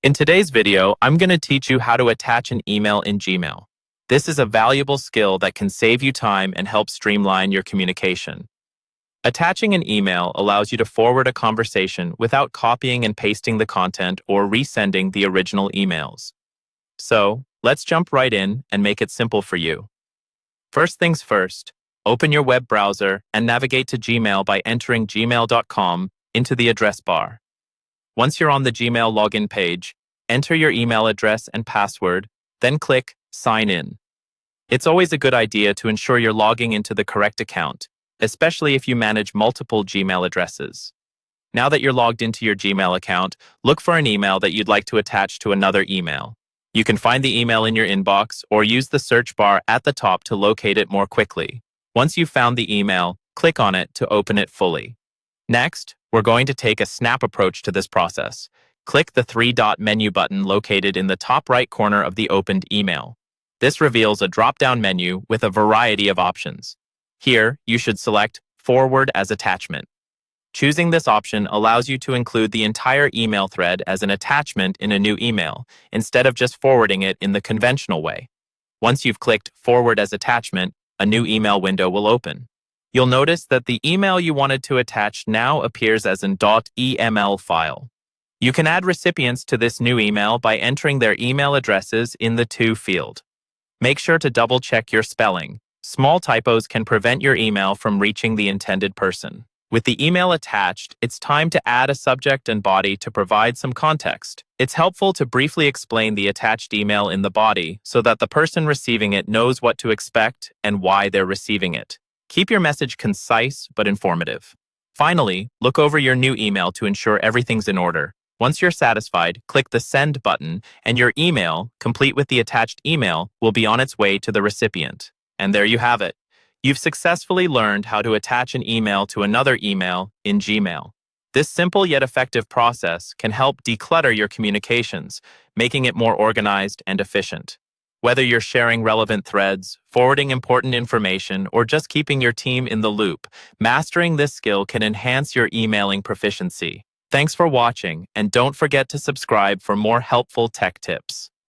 In today's video, I'm going to teach you how to attach an email in Gmail. This is a valuable skill that can save you time and help streamline your communication. Attaching an email allows you to forward a conversation without copying and pasting the content or resending the original emails. So, let's jump right in and make it simple for you. First things first, open your web browser and navigate to Gmail by entering gmail.com into the address bar. Once you're on the Gmail login page, enter your email address and password, then click Sign In. It's always a good idea to ensure you're logging into the correct account, especially if you manage multiple Gmail addresses. Now that you're logged into your Gmail account, look for an email that you'd like to attach to another email. You can find the email in your inbox or use the search bar at the top to locate it more quickly. Once you've found the email, click on it to open it fully. Next, we're going to take a snap approach to this process. Click the three-dot menu button located in the top right corner of the opened email. This reveals a drop-down menu with a variety of options. Here, you should select Forward as Attachment. Choosing this option allows you to include the entire email thread as an attachment in a new email, instead of just forwarding it in the conventional way. Once you've clicked Forward as Attachment, a new email window will open. You'll notice that the email you wanted to attach now appears as an .eml file. You can add recipients to this new email by entering their email addresses in the To field. Make sure to double-check your spelling. Small typos can prevent your email from reaching the intended person. With the email attached, it's time to add a subject and body to provide some context. It's helpful to briefly explain the attached email in the body so that the person receiving it knows what to expect and why they're receiving it. Keep your message concise but informative. Finally, look over your new email to ensure everything's in order. Once you're satisfied, click the Send button, and your email, complete with the attached email, will be on its way to the recipient. And there you have it. You've successfully learned how to attach an email to another email in Gmail. This simple yet effective process can help declutter your communications, making it more organized and efficient. Whether you're sharing relevant threads, forwarding important information, or just keeping your team in the loop, mastering this skill can enhance your emailing proficiency. Thanks for watching, and don't forget to subscribe for more helpful tech tips.